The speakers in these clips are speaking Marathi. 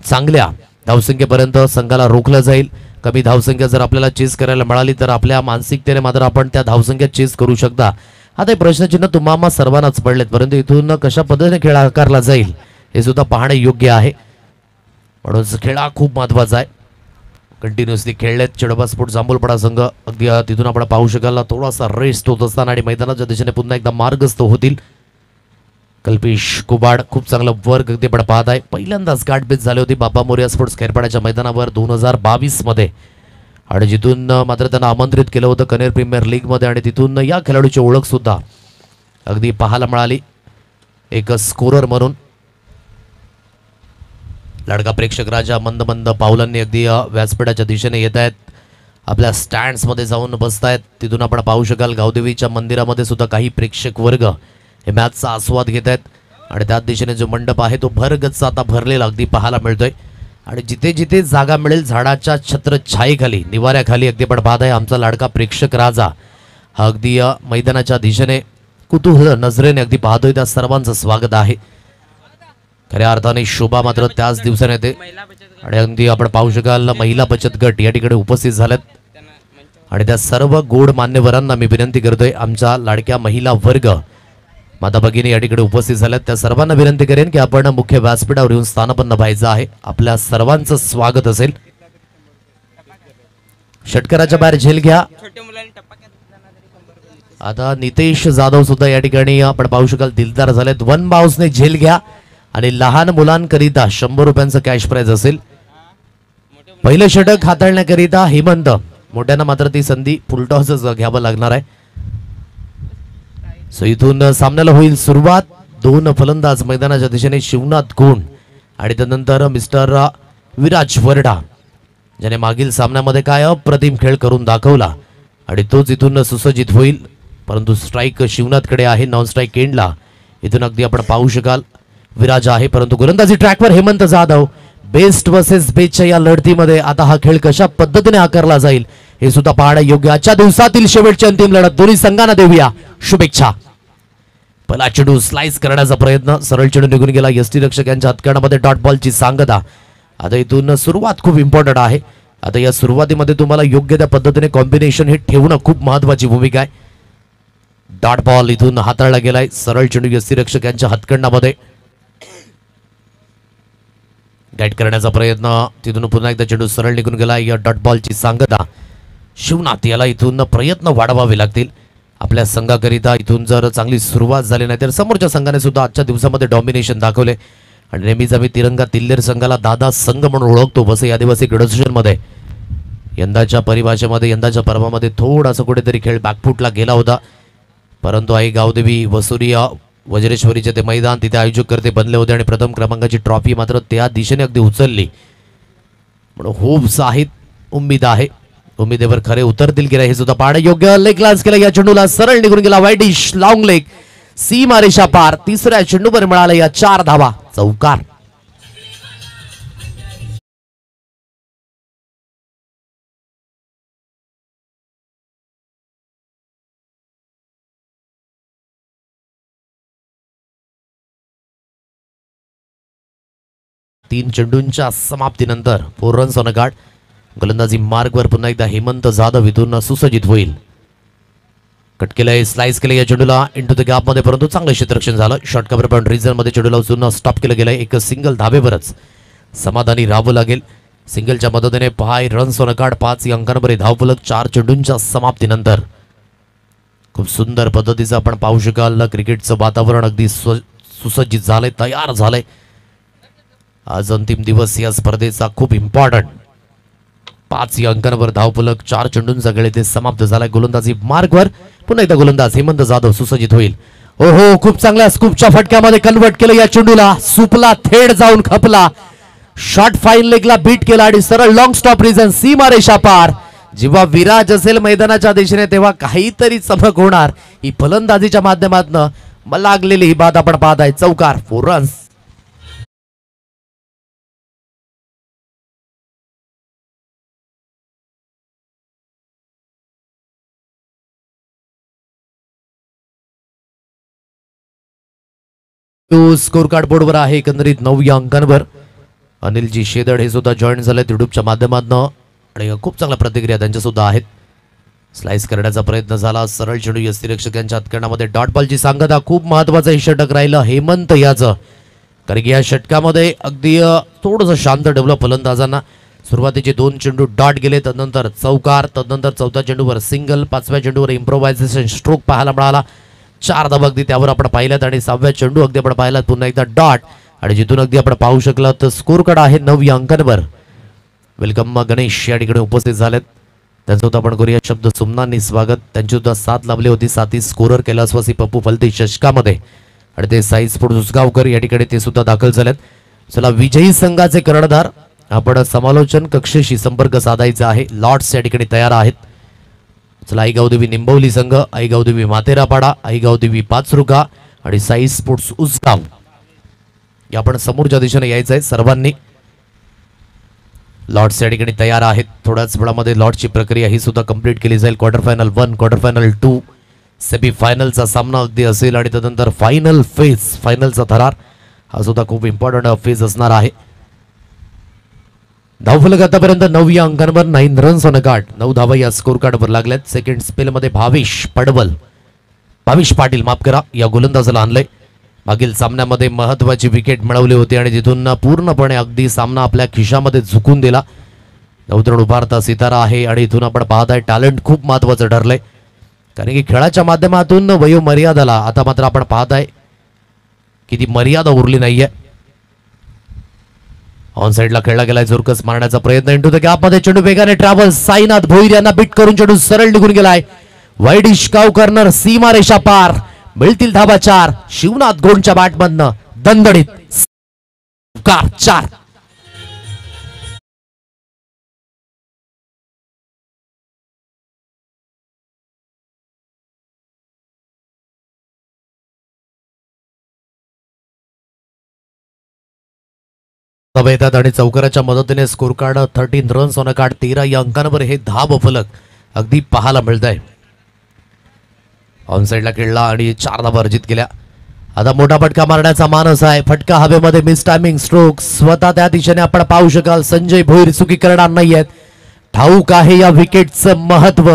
चांगल्या धावसंख्येपर्यंत संघाला रोखलं जाईल. कमी धावसंख्या जर आपल्याला चेस करायला मिळाली तर आपल्या मानसिकतेने मात्र आपण त्या धावसंख्या चेस करू शकता. आता हे प्रश्नचिन्ह तुम्हाला सर्वांनाच पडलेत, परंतु इथून कशा पद्धतीने खेळ आकारला जाईल हे सुद्धा पाहणे योग्य आहे. म्हणून खेळ हा खूप महत्वाचा आहे. कंटिन्युअसली खेळलेत चेडोबा स्पोर्ट जांभूलपडा संघ. अगदी तिथून आपण पाहू शकाल थोडासा रेस्ट होत असताना आणि मैदानाच्या दिशेने पुन्हा एकदा मार्गस्थ होतील. कल्पेश कुबाड खूप चांगला वर्क अगदी आपण पाहत आहे. पहिल्यांदाच गाठभेट झाली होती बाबा मोरिया स्पोर्ट्स खेरपाड्याच्या मैदानावर 2022 मध्ये, आणि जिथून मात्र त्यांना आमंत्रित केलं होतं कनेर प्रीमियर लीग मध्ये, आणि तिथून या खेळाडूची ओळख सुद्धा अगदी पाहायला मिळाली एक स्कोरर म्हणून. लडका प्रेक्षक राजा मंद मंद पावलांनी अगदी व्यासपीठाच्या दिशेने येत आहेत, आपल्या स्टँड्स मध्ये जाऊन बसतायत. तिथून आपण पाहू शकाल गावदेवीच्या मंदिरामध्ये सुद्धा काही प्रेक्षक वर्ग हे मॅचचा आस्वाद घेत आहेत, आणि त्या दिशेने जो मंडप आहे तो भरगच्च आता भरलेला अगदी पाहायला मिळतोय. आणि जिथे जिथे जागा मिळेल झाडाच्या छत्रछायेखाली निवाऱ्याखाली अगदी पण पाहत आहे आमचा लाडका प्रेक्षक राजा हा अगदी मैदानाच्या दिशेने कुतूहल नजरेने अगदी पाहतोय. त्या सर्वांचं स्वागत आहे. खऱ्या अर्थाने शोभा मात्र त्याच दिवसाने येते, आणि अगदी आपण पाहू शकाल महिला बचत गट या ठिकाणी उपस्थित झालेत, आणि त्या सर्व गोड मान्यवरांना मी विनंती करतोय आमच्या लाडक्या महिला वर्ग माता भगिनी या ठिकाणी उपस्थित झाल्यात, त्या सर्वांना विनंती करेन की आपण मुख्य व्यासपीठावर येऊन स्थानपन्न व्हायचं आहे. आपल्या सर्वांचं स्वागत असेल. षटकाराच्या बाहेर झेल घ्या. आता नितेश जाधव सुद्धा या ठिकाणी आपण पाहू शकाल दिलदार झालेत. वन बाउन्सने झेल घ्या, आणि लहान मुलांकरिता 100 रुपयांचं कॅश प्राइज असेल. पहिलं षटक हाताळण्याकरिता हेमंत, मोठ्यांना मात्र ती संधी फुलटॉसच घ्यावं लागणार आहे. सो इथून सामन्याला होईल सुरुवात. 2 फलंदाज मैदानाच्या दिशेने शिवनाथ कोण आणि त्यानंतर मिस्टर विराज वरडा, ज्याने मागील सामन्यामध्ये काय अप्रतिम खेळ करून दाखवला, आणि तोच इथून सुसज्जित होईल. परंतु स्ट्राईक शिवनाथकडे आहे. नॉन स्ट्राईक एंडला इथून अगदी आपण पाहू शकाल विराज आहे, परंतु गोलंदाजी ट्रॅकवर हेमंत जाधव. बेस्ट वर्सेस बेस्टच्या या लढतीमध्ये आता हा खेळ कशा पद्धतीने आकारला जाईल हे सुद्धा पाहणं योग्य. आजच्या दिवसातील शेवटची अंतिम लढत दोन्ही संघांना देऊया शुभेच्छा. पहिला चेंडू स्लाइस करण्याचा प्रयत्न, सरळ चेंडू निघून गेला. यष्टी रक्षक यांच्या हातकड्यामध्ये डॉट बॉलची सांगता. आता इथून सुरुवात खूप इम्पॉर्टंट आहे. आता या सुरुवातीमध्ये तुम्हाला योग्य त्या पद्धतीने कॉम्बिनेशन हे ठेवणं खूप महत्वाची भूमिका आहे. डॉट बॉल इथून हाताळला गेलाय. सरळ चेंडू यष्टी रक्षक यांच्या हातकड्यामध्ये गाईड करण्याचा प्रयत्न, तिथून पुन्हा एकदा चेंडू सरळ निघून गेला. या डॉट बॉलची सांगता शिवनाथ याला इथून प्रयत्न वाढवावे लागतील आपल्या संघाकरिता. इथून जर चांगली सुरुवात झाली नाही तर समोरच्या संघाने सुद्धा आजच्या दिवसामध्ये डॉमिनेशन दाखवले, आणि नेहमीच आम्ही तिरंगा तिल्लेर संघाला दादा संघ म्हणून ओळखतो. वसई आदिवासी क्रीडा मध्ये यंदाच्या परिभाषेमध्ये यंदाच्या पर्वामध्ये थोडासा कुठेतरी खेळ बॅकफुटला गेला होता, परंतु आई गावदेवी वसुरिया वज्रेश्वरीचे ते मैदान तिथे आयोजक करते बनले होते, आणि प्रथम क्रमांकाची ट्रॉफी मात्र त्या दिशेने अगदी उचलली. म्हणून होप्स आहेत, उम्मीद आहे, उम्मीदेवर खरे उतरतील की हे सुद्धा पाहणं योग्य. लेग लान्स केला. या चेंडूला सरळ निघून गेला. वाईडिश लॉंग लेग, सीमारेषा पार. तिसऱ्या चेंडूवर मिळाला या 4 धावा, चौकार. तीन चेंडूंच्या समाप्तीनंतर 4 रन्स ऑन अ गार्ड. गोलंदाजी मार्गवर पुन्हा एकदा हेमंत जाधव इथून सुसज्जित होईल. कट केलंय, स्लाइस केलं या चेंडूला इंटू द गॅप मध्ये, परंतु चांगलं क्षेत्ररक्षण झालं. शॉर्ट कव्हर पण रिझन मध्ये चेंडूला उचलून स्टॉप केलं गेलंय. एक सिंगल धावेवरच समाधानी राहावं लागेल. सिंगलच्या मदतीने 5 रन्स ऑन अ गार्ड, 5 अंकांवर धावफलक 4 चेंडूंच्या समाप्तीनंतर. खूप सुंदर पद्धतीचं आपण पाहू शकाल क्रिकेटचं वातावरण अगदी सुसज्जित झालंय, तयार झालंय. आज अंतिम दिवस या स्पर्धेचा खूप इम्पॉर्टंट. 5 अंकांवर धावफलक 4 चेंडूंचा खेळ ते समाप्त झालाय. गोलंदाजी मार्गवर पुन्हा एकदा गोलंदाज हेमंत जाधव सुसज्जित होईल. ओहो, खूप चांगल्या स्कूपच्या फटक्यामध्ये कन्वर्ट केलं या चेंडूला. सुपला थेट जाऊन खपला. शॉर्ट फाईन लेगला बीट केला आणि सरळ लॉंग स्टॉप रिजन, सीमारेषा पार. जेव्हा विराज असेल मैदानाच्या दिशेने तेव्हा काहीतरी चमक होणार. ही फलंदाजीच्या माध्यमातून लागलेली ही बात आपण पाहत आहे. चौकार, 4 रन्स. स्कोर कार्ड बोर्डवर आहे एकंदरीत 9 अंकांवर. अनिलजी शेदड हे सुद्धा जॉईन झालेत युट्यूबच्या माध्यमातून आणि खूप चांगल्या प्रतिक्रिया त्यांच्या सुद्धा आहेत. स्लाइस करण्याचा प्रयत्न झाला, सरळ चेंडू यष्टीरक्षकांच्या हातकंडामध्ये डॉट बॉलची सांगता. खूप महत्वाचं षटक राहिलं हेमंत याचं, कारण की या षटकामध्ये अगदी थोडंसं शांत ठेवलं फलंदाजांना. सुरुवातीचे 2 चेंडू डॉट गेले, तदनंतर चौकार, तदनंतर 4थ्या चेंडूवर सिंगल, 5व्या चेंडूवर इम्प्रोव्हायझेशन स्ट्रोक पाहायला मिळाला. 4 धावा अगदी त्यावर आपण पाहिल्यात आणि 6व्या चेंडू अगदी आपण पाहिलात पुन्हा एकदा डॉट आणि जिथून अगदी आपण पाहू शकला तर स्कोर कार्ड आहे 9 अंकांवर. वेलकम गणेश या ठिकाणी उपस्थित झालेत, त्यांचं सुद्धा आपण करूया शब्द सुमनांनी स्वागत. त्यांची सुद्धा 7 लाभली होती, 7ही स्कोरर कैलासवासी पप्पू फलते षटकामध्ये आणि ते साई स्पोर्ट्स उसगावकर या ठिकाणी ते सुद्धा दाखल झालेत. चला विजयी संघाचे कर्णधार आपण समालोचन कक्षेशी संपर्क साधायचा आहे. लॉर्ड्स या ठिकाणी तयार आहेत. चला आईगावदेवी निंबवली संघ, आईगावदेवी मातेरापाडा, आईगावदेवी पाचरुका आणि साई स्पोर्ट्स उसगाव या आपण समोरच्या दिशेने यायचं आहे सर्वांनी. लॉर्ड्स या ठिकाणी तयार आहेत. थोड्याच वेळामध्ये लॉर्ड्सची प्रक्रिया ही सुद्धा कंप्लीट केली जाईल. Quarter final 1, quarter final 2, semi फायनलचा सामना अगदी असेल आणि त्यानंतर फायनल फेज, फायनलचा थरार हा सुद्धा खूप इम्पॉर्टंट फेज असणार आहे. धावफलक आतापर्यंत 9 अंकांवर 9 रन्स ऑन गार्ड, 9 धावा या स्कोर कार्डवर लागल्यात. सेकंड स्पेलमध्ये भाविश पाटील माफ करा या गोलंदाजाला आणलंय. मागील सामन्यामध्ये महत्वाची विकेट मिळवली होती आणि तिथून पूर्णपणे अगदी सामना आपल्या खिशामध्ये झुकून दिला. नवतरुण उभारता सितारा आहे आणि इथून आपण पाहताय टॅलेंट खूप महत्वाचं ठरलंय, कारण की खेळाच्या माध्यमातून वयोमर्यादाला आता मात्र आपण पाहताय की ती मर्यादा उरली नाहीये. ऑन साइडला खेळला गेलाय, जोरकस मारण्याचा प्रयत्न, इंटू द गॅप मध्ये चेंडू वेगाने ट्रॅव्हल्स, साईनाथ भोईर यांना बीट करून चेंडू सरळ निघून गेलाय. वाईड इश्काव कर्नर, सीमा रेषा पार, मिळतील धाबा 4. शिवनाथ गोंडच्या बॅटमधनं दणदणीत 4. येतात आणि चौकाराच्या मदतीने score card 13 runs on card, 13 या अंकांवर हे धाब फलक अगदी पाहायला मिळत आहे. ऑन साइडला खेळला आणि 4 धावा अर्जित केल्या. आता मोठा फटका मारण्याचा मानस आहे. फटका हवेमध्ये मिस टायमिंग स्ट्रोक, स्वतः त्या दिशेने आपण पाहू शकाल संजय भोईर चुकी करणार नाहीयेत. ठाऊक आहे या विकेटचं महत्व.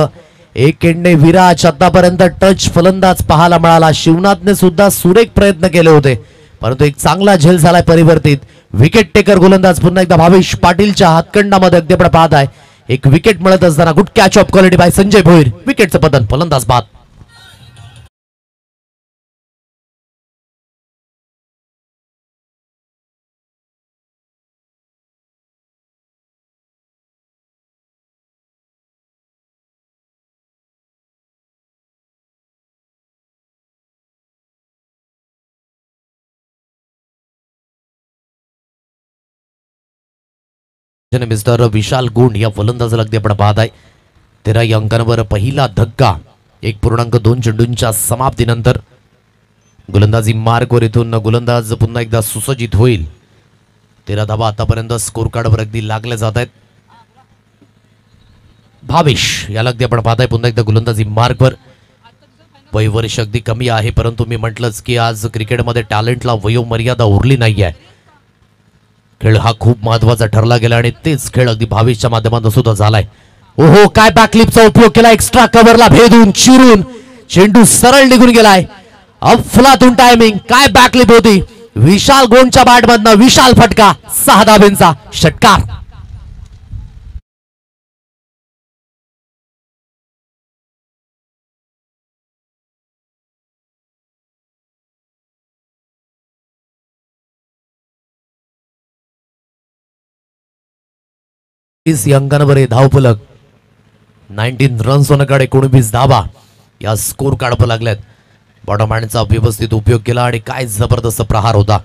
एक एंडने विराज आतापर्यंत टच फलंदाज पाहायला मिळाला. शिवनाथने सुद्धा सुरेख प्रयत्न केले होते, परंतु एक चांगला झेल झालाय परिवर्तित. विकेट टेकर गोलंदाज पुन्हा एकदा भावेश पाटीलच्या हातखंडामध्ये अगदी आपण पाहत आहे. एक विकेट मिळत असताना good catch of quality by Sanjay Bhoir. विकेटचं पतन, फलंदाज बाद. मिस्टर विशाल गुंड या फलंदाजाला अगदी आपण पाहत आहे. 13 या अंकांवर पहिला धक्का 1.2 चेंडूंच्या समाप्तीनंतर. गोलंदाजी मार्गवर इथून गोलंदाज पुन्हा एकदा सुसज्जित होईल. 13 धावा आतापर्यंत स्कोर कार्डवर अगदी लागल्या जात आहेत. भावेश याला अगदी आपण पाहताय पुन्हा एकदा गोलंदाजी मार्गवर. वय वर्ष अगदी कमी आहे, परंतु मी म्हटलंच की आज क्रिकेटमध्ये टॅलेंटला वयोमर्यादा उरली नाही आहे. खेळ हा खूप महत्वाचा ठरला गेला आणि तेच खेळ अगदी भावेशच्या माध्यमातून सुद्धा झालाय. ओहो, काय बॅकलिपचा उपयोग केला, एक्स्ट्रा कव्हरला भेदून चिरून चेंडू सरळ निघून गेलाय. अफलातून टायमिंग, काय बॅकलिप होती. विशाल गोंडच्या बॅटमधनं विशाल फटका, 6 धाब्यांचा षटकार. अंकांवर धावफलक 19 रन्स होण्याकडे 19 धावा या स्कोर काढावं लागल्यात. बॉटम हँडचा व्यवस्थित उपयोग केला आणि काय जबरदस्त प्रहार होता.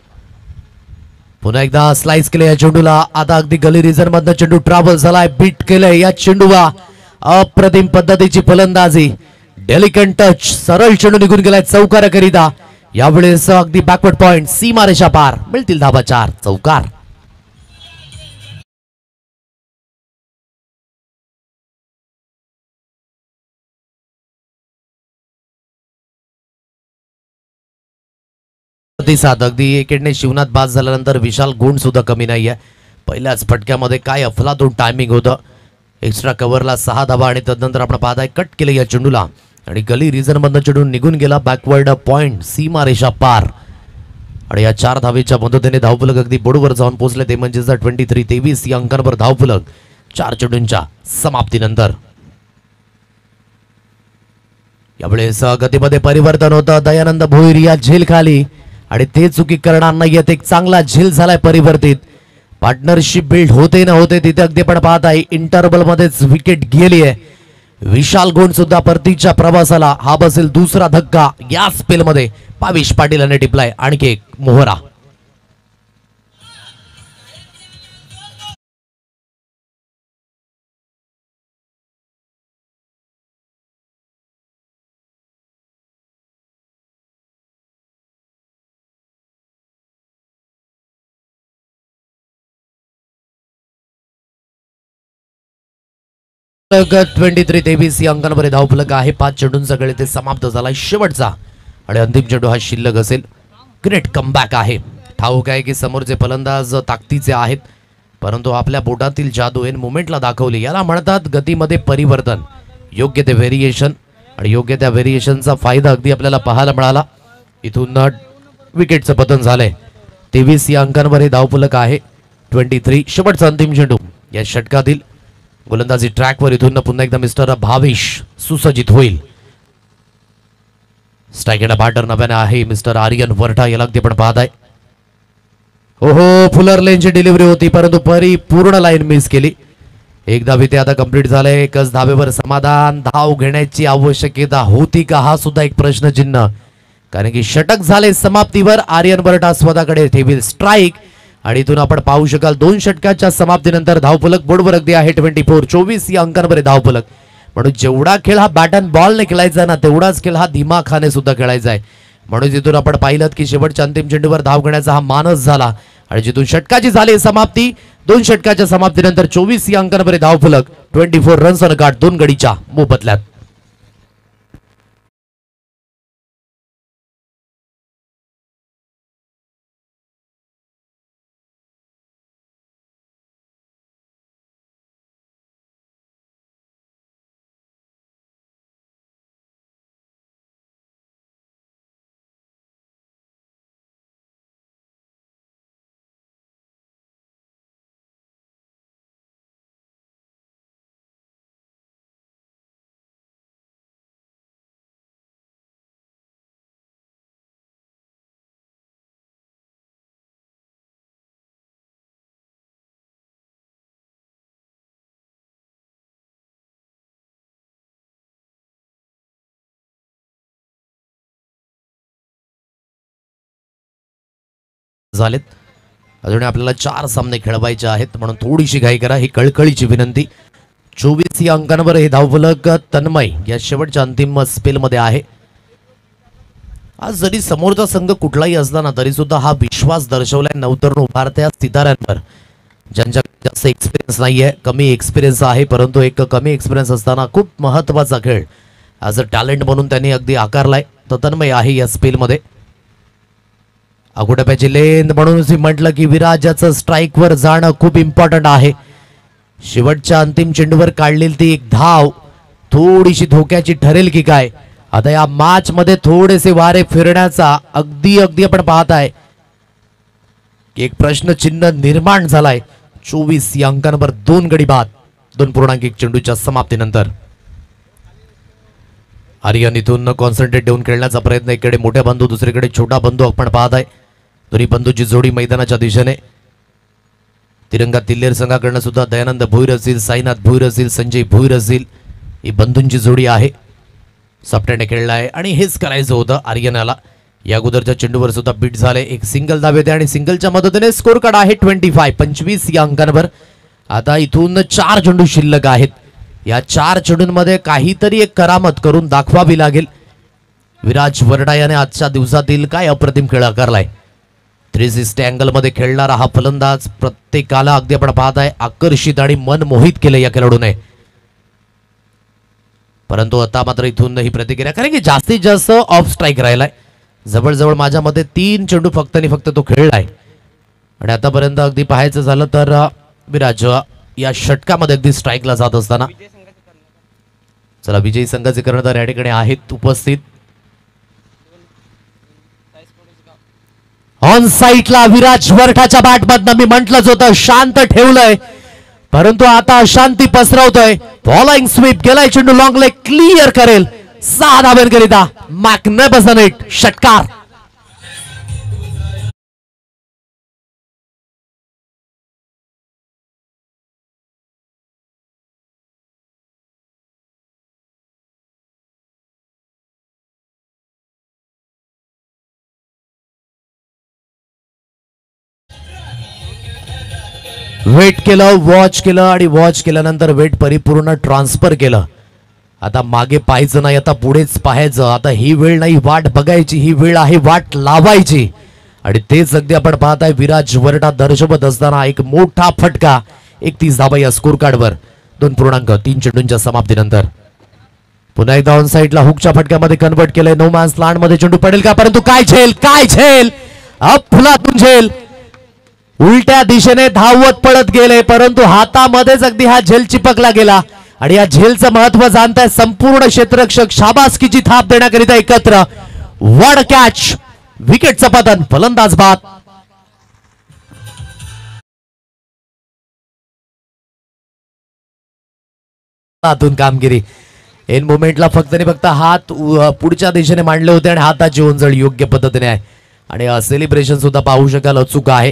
पुन्हा एकदा स्लाइस केले या चेंडूला. आता अगदी गली रिझन मधनं चेंडू ट्रॅव्हल झालाय, बीट केलंय या चेंडूला. अप्रतिम पद्धतीची फलंदाजी, डेलिकंट टच, सरळ चेंडू निघून गेलाय चौकाराकरिता. यावेळेस अगदी बॅकवर्ड पॉइंट, सीमा रेषा पार, मिळतील धाबा 4. चौकार. प्रतिसाद अगदी एकेडने शिवनाथ बाद झाल्यानंतर विशाल गुण सुद्धा कमी नाहीये. पहिल्याच फटक्यामध्ये काय अफलातून टायमिंग होतं. एक्स्ट्रा कव्हरला 6 धावा आणि तदनंतर आपण पाहताय कट केलं या चेंडूला आणि गली रिझन मधनं चेंडू निघून गेला बॅकवर्ड पॉइंट सीमा रेषा पार. आणि या 4 धावेच्या मदतीने धावफलक अगदी बोर्डवर जाऊन पोहोचले ते म्हणजेच 23-23 या अंकांवर धावफलक 4 चेंडूंच्या समाप्तीनंतर. यावेळेस गतीमध्ये परिवर्तन होतं. दयानंद भोईर या झेल खाली आणि ते चुकी करणार नाहीयेत. एक चांगला झेल झालाय परिवर्तित. पार्टनरशिप बिल्ड होते ना होते तिथे अगदी पण पाहत आहे इंटरवल मध्येच विकेट गेली आहे. विशाल गोंड सुद्धा परतीच्या प्रवासाला हा बसेल दुसरा धक्का या स्पेल मध्ये. पाविश पाटील याने टिपलाय आणखी एक मोहरा. फलक 23-23 या अंकांवर धावफलक आहे. 5 चेंडूंचा खेळ ते समाप्त झालाय. शेवटचा आणि अंतिम चेंडू हा शिल्लक असेल. ग्रेट कमबॅक आहे. ठाऊक आहे की समोरचे फलंदाज ताकदीचे आहेत परंतु आपल्या बोटातील जादू एन मोमेंटला दाखवली. याला म्हणतात गतीमध्ये परिवर्तन. योग्य ते व्हेरिएशन आणि योग्य त्या व्हेरिएशनचा फायदा अगदी आपल्याला पाहायला मिळाला. इथून विकेटचं पतन झालंय. 23 या अंकांवर हे धावफलक आहे. 23 शेवटचा अंतिम चेंडू या षटकातील गोलंदाजी ट्रॅकवर इथून पुन्हा एकदा मिस्टर भावेश सुसज्जित होईल. स्ट्राईक एंड बॅटर नव्याने आहे मिस्टर आर्यन वरठा. याला अगदी आपण पाहताय. ओहो फुलर लेनची डिलिव्हरी होती परंतु परिपूर्ण लाईन मिस केली. एक धाव इथे आता कंप्लीट झालंय. एकच धावेवर समाधान. धाव घेण्याची आवश्यकता होती का हा सुद्धा एक प्रश्नचिन्ह कारण की षटक झाले समाप्तीवर. आर्यन वरठा स्वतःकडे ठेवील स्ट्राईक आणि इथून आपण पाहू शकाल 2 षटकाच्या समाप्तीनंतर धावफलक बोर्डवर अगदी आहे 24-24 या अंकांवर धावफलक. म्हणून जेवढा खेळ हा बॅट अँड बॉलने खेळायचा ना तेवढाच खेळ हा दिमाखाने सुद्धा खेळायचा आहे. म्हणून जिथून आपण पाहिलं की शेवटच्या अंतिम चेंडूवर धाव घेण्याचा हा मानस झाला आणि जिथून षटकाची झाली समाप्ती 2 षटकाच्या समाप्तीनंतर 24 या अंकांवर धावफलक 24 रन्स ऑन गाठ 2 गडीच्या मोबदल्यात. झालेत. अजून आपल्याला 4 सामने खेळवायचे आहेत म्हणून थोडीशी घाई करा ही कळकळीची विनंती. 24 या अंकांवर हे धावफलक तन्मय या शेवटच्या अंतिम स्पेल मध्ये आहे. आज जरी समोरचा संघ कुठलाही असला ना तरी सुद्धा हा विश्वास दर्शवलाय नवतरुण उभारत्या सिताऱ्यांवर ज्यांच्या जास्त एक्सपिरियन्स नाहीये. कमी एक्सपिरियन्स आहे परंतु एक कमी एक्सपिरियन्स असताना खूप महत्वाचा खेळ ॲज अ टॅलेंट म्हणून त्यांनी अगदी आकारलाय. तर तन्मय आहे या स्पेल मध्ये. अगोटप्याची लेंथ म्हणून म्हटलं की विराजाचं स्ट्राईकवर जाणं खूप इम्पॉर्टंट आहे. शेवटच्या अंतिम चेंडूवर काढलेली ती एक धाव थोडीशी धोक्याची ठरेल की काय. आता या मॅच मध्ये थोडेसे वारे फिरण्याचा अगदी आपण पाहताय की एक प्रश्नचिन्ह निर्माण झालाय. 24 या अंकांवर 2 गडी बाद 2.1 चेंडूच्या समाप्तीनंतर. आर्यन इथून कॉन्सन्ट्रेट देऊन खेळण्याचा प्रयत्न. इकडे मोठ्या बंधू दुसरीकडे छोटा बंधू आपण पाहताय. दोन्ही बंधूची जोडी मैदानाच्या दिशेने. तिरंगा तिल्लेर संघाकडनं सुद्धा दयानंद भोईर असतील, साईनाथ भोईर असतील, संजय भोईर असतील ही बंधूंची जोडी आहे. सप्टेने खेळला आहे आणि हेच करायचं होतं आर्यनाला. या अगोदरच्या चेंडूवर सुद्धा बीट झाले. एक सिंगल धाव येते आणि सिंगलच्या मदतीने स्कोर कार्ड आहे 25 या अंकांवर. आता इथून 4 चेंडू शिल्लक आहेत. या 4 चेंडूंमध्ये काहीतरी एक करामत करून दाखवावी लागेल. विराज वरडा याने आजच्या दिवसातील काय अप्रतिम खेळ आकारलाय. 360 अँगल मध्ये खेळणारा हा फलंदाज प्रत्येकाला अगदी आपण पाहताय आकर्षित आणि मन मोहित केले या खेळाडूने. परंतु आता मात्र इथून ही प्रतिक्रिया कारण की जास्तीत जास्त ऑफ स्ट्राईक राहिलाय. जवळजवळ माझ्या मते 3 चेंडू फक्त आणि फक्त तो खेळलाय आणि आतापर्यंत अगदी पाहायचं झालं तर विराज या षटकामध्ये अगदी स्ट्राईकला जात असताना चला विजयी संघाचे कर्णधार या ठिकाणी आहेत उपस्थित. ऑन साईटला विराज वरठाच्या बॅटमधनं मी म्हटलंच होतं शांत ठेवलंय, परंतु आता अशांती पसरवतोय. बॉलिंग स्वीप गेलाय, चेंडू लॉंग लेग क्लिअर करेल 6 धाब्यांकरिता. मॅग्निफिसंट हिट, षटकार. वेट केलं, वॉच केलं आणि वॉच केल्यानंतर वेट परिपूर्ण ट्रान्सफर केलं. आता मागे पाहायचं नाही, आता पुढेच पाहायचं. आता ही वेळ नाही वाट बघायची, ही वेळ आहे वाट लावायची. आणि तेच अगदी आपण पाहताय विराज वरठा दर्शवत असताना एक मोठा फटका. 31 धाबा या स्कोर कार्डवर 2.3 चेंडूंच्या समाप्तीनंतर. पुन्हा एकदा ऑन साईडला हुकच्या फटक्यामध्ये कन्वर्ट केलंय. नो मॅन्स लँड मध्ये चेंडू पडेल का, परंतु काय झेल, काय झेल, फुलातून झेल. उलट्या दिशेने धावत पडत गेले, परंतु हातामध्येच अगदी हा झेल चिपकला गेला. आणि या झेलचं महत्व जाणताय संपूर्ण क्षेत्ररक्षक शाबासकीची थाप देण्याकरिता एकत्र. वड कॅच, विकेटचं पतन, फलंदाज बाद. हातून कामगिरी. एन मोमेंटला फक्त आणि फक्त हात पुढच्या दिशेने मांडले होते आणि हाताची ओंजळ योग्य पद्धतीने आहे. आणि सेलिब्रेशन सुद्धा पाहू शकाल अचूक आहे.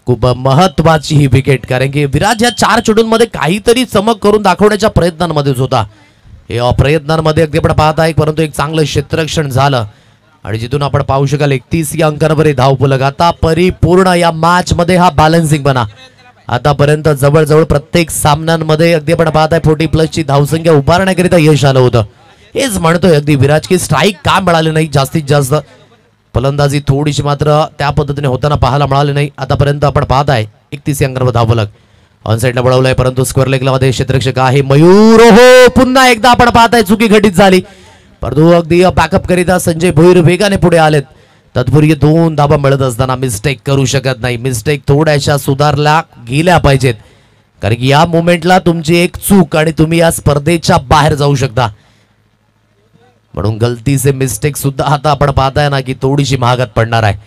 खूप महत्वाची ही विकेट, कारण की विराज या 4 चेंडूंमध्ये काहीतरी चमक करून दाखवण्याच्या प्रयत्नांमध्येच होता. हे प्रयत्नांमध्ये अगदी आपण पाहत आहे, परंतु एक चांगलं क्षेत्ररक्षण झालं आणि जिथून आपण पाहू शकाल 31 या अंकांवर धावफलक. आता परिपूर्ण या मॅच मध्ये हा बॅलन्सिंग बना. आतापर्यंत जवळजवळ प्रत्येक सामन्यांमध्ये अगदी आपण पाहत आहे 40+ ची धावसंख्या उभारण्याकरिता यश आलं होतं. हेच म्हणतोय अगदी विराज की स्ट्राईक का मिळाले नाही जास्तीत जास्त. फलंदाजी थोडीशी मात्र त्या पद्धतीने होताना पाहायला मिळाली नाही. आतापर्यंत आपण पाहत आहे 31 या अंकांवर धावफलक. ऑन साईडला वळवलाय, परंतु स्क्वेअर लेगला मध्ये क्षेत्ररक्षक आहे मयूर. हो, पुन्हा एकदा आपण पाहत आहे चुकी घटित झाली, परंतु अगदी बॅकअप करिता संजय भोईर वेगाने पुढे आलेत. तत्पूर्वी 2 धाबा मिळत असताना मिस्टेक करू शकत नाही. मिस्टेक थोड्याशा सुधारल्या गेल्या पाहिजेत, कारण की या मोमेंटला तुमची एक चूक आणि तुम्ही या स्पर्धेच्या बाहेर जाऊ शकता. म्हणून गलतीचे मिस्टेक सुद्धा आता आपण पाहताय ना की थोडीशी महागात पडणार आहे.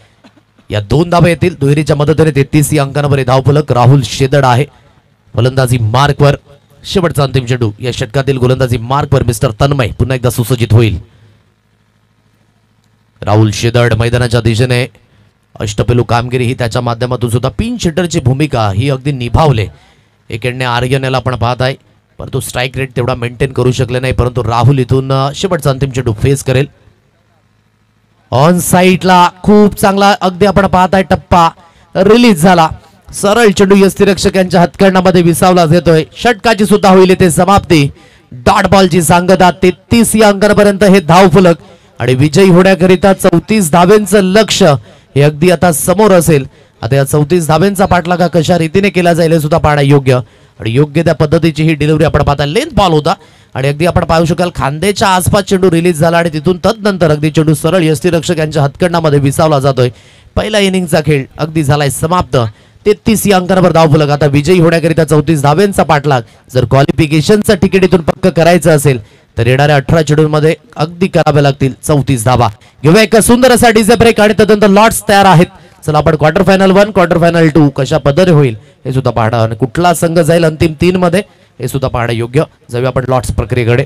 या 2 धाबा येतील दुहेरीच्या मदतीने. 33 या अंकांवर धावफलक. राहुल शेदड आहे फलंदाजी मार्कवर. शेवटचा अंतिम चेंडू या षटकातील गोलंदाजी मार्कवर मिस्टर तन्मय पुन्हा एकदा सुसज्जित होईल. राहुल शेदड मैदानाच्या दिशेने अष्टपैलू कामगिरी ही त्याच्या माध्यमातून सुद्धा पिन हिटरची भूमिका ही अगदी निभावले. एकेडने आर्यन याला आपण पाहत आहे, परंतु स्ट्राईक रेट तेवढा मेंटेन करू शकले नाही. परंतु राहुल इथून शेवटचा अंतिम चेंडू फेस करेल. ऑन साईडला खूप चांगला अगदी आपण पाहताय टप्पा रिलीज झाला. सरळ चेंडू यष्टिरक्षक यांच्या हातकरणामध्ये विसावला येतोय. षटकाची सुद्धा होईल ते समाप्ती. डॉट बॉलची सांगता. 33 या अंकांपर्यंत हे धावफलक आणि विजयी होण्याकरिता 34 धाब्यांचं लक्ष हे अगदी आता समोर असेल. आता या 34 धाब्यांचा पाठलाग कशा रीतीने केला जाईल हे सुद्धा पाहणं योग्य. आणि योग्य त्या पद्धतीची ही डिलिव्हरी आपण पाहता. लेंथ बॉल होता आणि अगदी आपण पाहू शकाल खांद्याच्या आसपास चेंडू रिलीज झाला आणि तिथून तदनंतर अगदी चेंडू सरळ यष्टिरक्षक यांच्या हातकरणामध्ये विसावला जातोय. पहिला इनिंगचा खेळ अगदी झालाय समाप्त. 33 या अंकांवर धावफलक. आता विजयी होण्याकरिता 34 धाब्यांचा पाठलाग. जर क्वालिफिकेशनचं तिकीट इथून पक्क करायचं असेल तर येणाऱ्या 18 चेंडूंमध्ये अगदी करावे लागतील 34 धाबा. घेऊया एक सुंदर असा डीजे ब्रेक आणि तदनंतर लॉट्स तयार आहेत. चला आपण क्वार्टर फायनल 1 क्वार्टर फायनल 2 कशा पद्धतीने होईल हे सुद्धा पाहणं आणि कुठला संघ जाईल अंतिम 3 मध्ये हे सुद्धा पाहणं योग्य. जाऊया आपण लॉट्स प्रक्रियेकडे.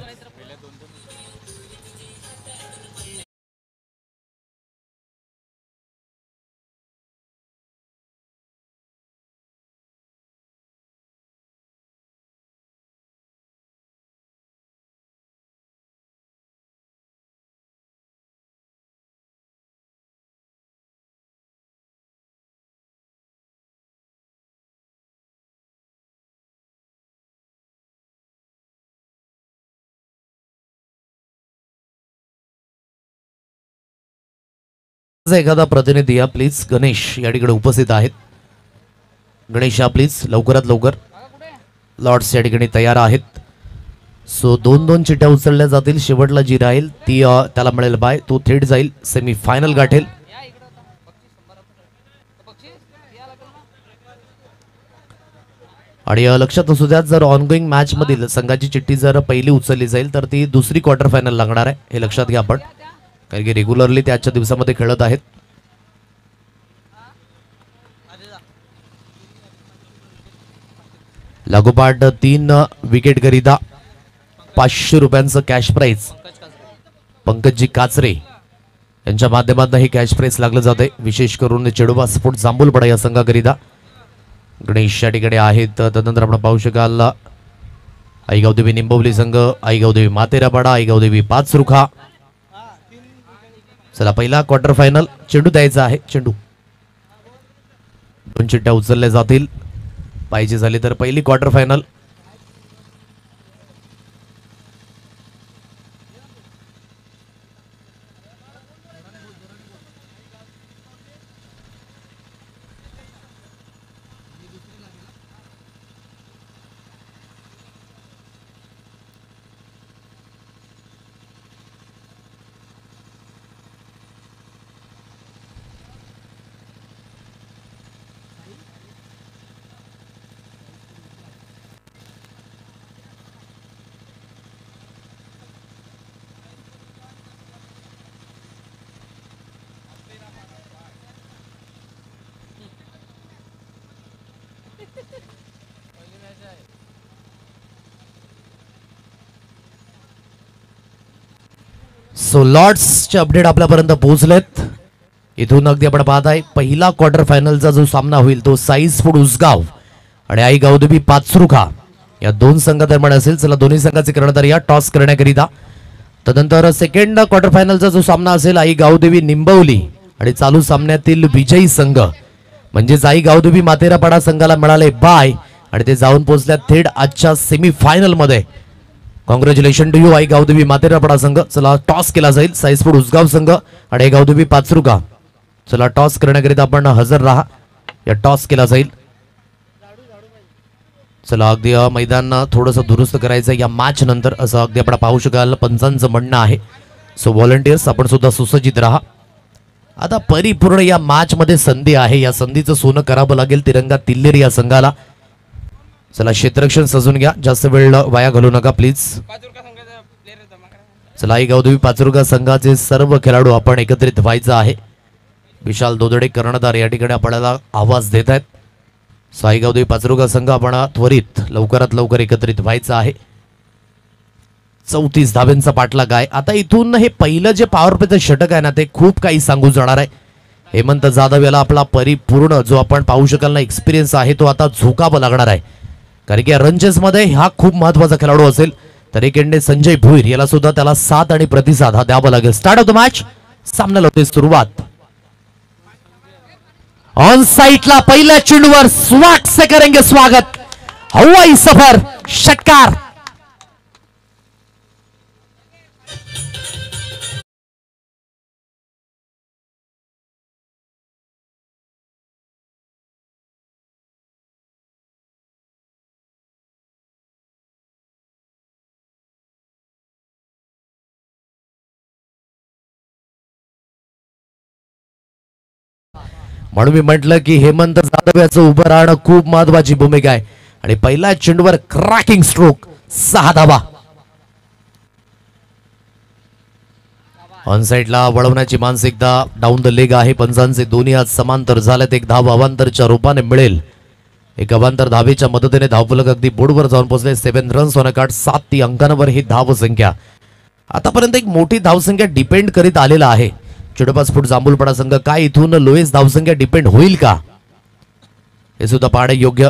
एखादा प्रतिनिधी या प्लीज. गणेश या ठिकाणी उपस्थित आहेत. गणेश या प्लीज लवकरात लवकर. लॉर्ड्स या ठिकाणी तयार आहेत. सो 2-2 चिठ्ठ्या उचलल्या जातील. शेवटला जी राहील ती त्याला मिळेल बाय. तो थेट जाईल सेमी फायनल गाठेल. आणि लक्षात असू द्या, जर ऑनगोईंग मॅच मधील संघाची चिठ्ठी जर पहिली उचलली जाईल तर ती दुसरी क्वार्टर फायनल लागणार आहे, हे लक्षात घ्या आपण, कारण की रेग्युलरली ते आजच्या दिवसामध्ये खेळत आहेत. लागोपाठ 3 विकेट करिता 500 रुपयांचं कॅश प्राइज पंकजी काचरे यांच्या माध्यमातून हे कॅश प्राइज लागलं जाते. विशेष करून चेडोबा स्पोर्ट जांभूलपाडा या संघाकरिता गणेश या ठिकाणी आहेत. तदनंतर आपण पाहू शकाल आईगावदेवी निंबवली संघ, आईगावदेवी मातेरापाडा, आईगावदेवी पाचरुखा. चला पहिला क्वार्टर फायनल चेंडू द्यायचा आहे. चेंडू 2 चिठ्ठ्या उचलल्या जातील पाहिजे झाली तर पहिली क्वार्टर फायनल. सो लॉर्ड्सचे अपडेट आपल्यापर्यंत पोहोचलेत. इथून अगदी आपण पाहताय पहिला क्वार्टर फायनलचा जो सामना होईल तो साईज फूड उसगाव आणि आई गावदेवी पाचरुखा या 2 संघादरम्यान असेल. चला दोन्ही संघाचे कर्णधार या टॉस करण्याकरिता. तदनंतर सेकंड क्वार्टर फायनलचा जो सामना असेल आई गावदेवी निंबवली आणि चालू सामन्यातील विजयी संघ म्हणजेच आई गावदेवी मातेरापाडा संघाला मिळाले बाय आणि ते जाऊन पोहोचल्या थेट आजच्या सेमीफायनल मध्ये. कॉंग्रॅच्युलेशन टू यू आई गावदेवी मातेरापाडा संघ. चला टॉस केला जाईल. साईजपूड उसगाव संघ आणि आई गावदेवी पाचरुखा. चला टॉस करण्याकरिता आपण हजर राहा. या टॉस केला जाईल. चला अगदी मैदान थोडंसं दुरुस्त करायचं या मॅच नंतर असं अगदी आपण पाहू शकाल पंचांचं म्हणणं आहे. सो व्हॉलंटियर्स आपण सुद्धा सुसज्जित राहा. आता परिपूर्ण या मॅच मध्ये संधी आहे. या संधीचं सोनं करावं लागेल तिरंगा तिल्लेरी या संघाला. चला क्षेत्ररक्षण सजून घ्या. जास्त वेळ वाया घालू नका प्लीज. चला आई गावदेवी पाचरुखा संघाचे सर्व खेळाडू आपण एकत्रित व्हायचं आहे. विशाल दोदडे कर्णधार या ठिकाणी आपल्याला आवाज देत आहेत. साई गावदेवी पाचरुखा संघ आपण त्वरित लवकरात लवकर एकत्रित व्हायचं आहे. 34 धाब्यांचा पाठलाग आहे. आता इथून हे पहिलं जे पॉवर प्लेचं षटक आहे ना ते खूप काही सांगू जाणार आहे. हेमंत जाधव याला आपला परिपूर्ण जो आपण पाहू शकाल ना एक्सपिरियन्स आहे तो आता झोकावा लागणार आहे, कारण की रंजन्स मध्ये हा खूप महत्वाचा खेळाडू असेल. तर एकेंडे संजय भुईर याला सुद्धा त्याला साथ आणि प्रतिसाद हा द्यावा लागेल. Start of the match. सामन्याला होते सुरुवात. ऑन साइटला पहिल्या चेंडूवर स्वाट से करेंगे स्वागत. हवाई सफर षटकार. म्हणून मी म्हटलं की हेमंत जाधव याचं उभं राहणं खूप महत्वाची भूमिका आहे. आणि पहिल्या चेंडूवर क्रॅकिंग स्ट्रोक 6 धावा. ऑन साइडला वळवण्याची मानसिकता डाऊन द लेग आहे. पंचांचे दोन्ही हात समांतर झालेत. एक धाव अवांतरच्या रूपाने मिळेल. एक अवांतर धावेच्या मदतीने धावफलक अगदी बोर्डवर जाऊन पोहोचले. 7 रन्स ऑन अ कार्ड. 7 अंकांवर ही धाव संख्या. आतापर्यंत एक मोठी धावसंख्या डिपेंड करीत आलेला आहे. चेडोबा स्पोर्ट जांभूलपाडा संघ काय इथून लोएस्ट धावसंख्या डिपेंड होईल का हे सुद्धा पाहणे योग्य.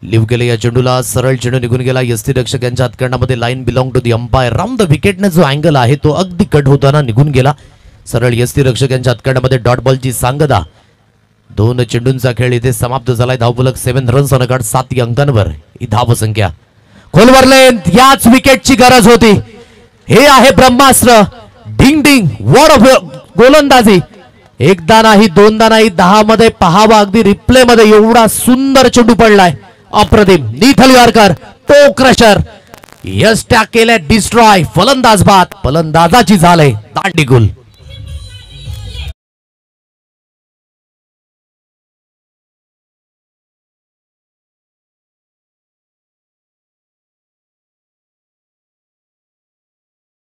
लिव्ह केले या चेंडूला. सरळ चेंडू निघून गेला. यष्टी रक्षक यांच्या हातकंडामध्ये line belong to the umpire. Round the विकेटने जो अँगल आहे तो अगदी कट होताना निघून गेला. सरळ यष्टी रक्षक यांच्या हातकंडामध्ये डॉट बॉलची सांगता. 2 चेंडूंचा खेळ इथे समाप्त झालाय. धावफलक 7 रन्स ऑन अ कार्ड. 7 अंकांवर ही धावसंख्या. खोलवर लेंथ याच विकेटची गरज होती. हे आहे ब्रह्मास्त्र. डिंग डिंग वॉर ऑफ गोलंदाजी. एकदा नाही दोनदा नाही 10 मध्ये पहावा. अगदी रिप्ले मध्ये एवढा सुंदर चेंडू पडलाय. अप्रतिम. निथल यॉर्कर. टो क्रशर. यष्ट्या केल्या डिस्ट्रॉय. फलंदाज बाद. फलंदाजाची झाले दांडीगुल.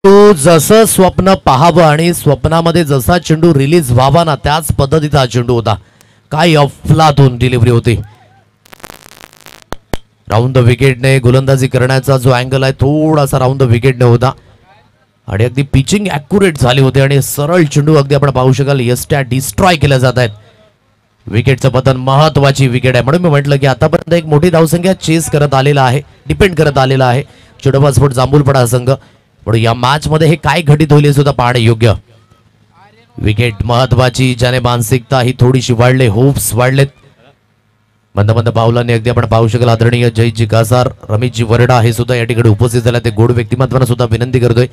तो जसं स्वप्न पाहावं आणि स्वप्नामध्ये जसा चेंडू रिलीज व्हावा ना त्याच पद्धतीचा चेंडू होता. काय अफलातून डिलिव्हरी होती. राऊंड द विकेटने गोलंदाजी करण्याचा जो अँगल आहे थोडासा राऊंड द विकेटने होता आणि अगदी पिचिंग ॲक्युरेट झाली होती आणि सरळ चेंडू अगदी आपण पाहू शकाल यष्ट्या डिस्ट्रॉय केल्या जात आहेत. विकेटचं पतन महत्वाची विकेट आहे म्हणून मी म्हटलं की आतापर्यंत एक मोठी धावसंख्या चेस करत आलेला आहे, डिपेंड करत आलेला आहे चिडोबा स्पोर्ट जांभूलपडा संघ. पण या मॅच मध्ये हे काय घटित होईल हे सुद्धा पाहणे योग्य. विकेट महत्वाची, ज्याने मानसिकता ही थोडीशी वाढले, होप्स वाढलेत. मंद मंद पावलांनी अगदी आपण पाहू शकाल आदरणीय जयजी कासार, रमेशजी वरडा हे सुद्धा या ठिकाणी उपस्थित झाले. ते गोड व्यक्तिमत्वानं सुद्धा विनंती करतोय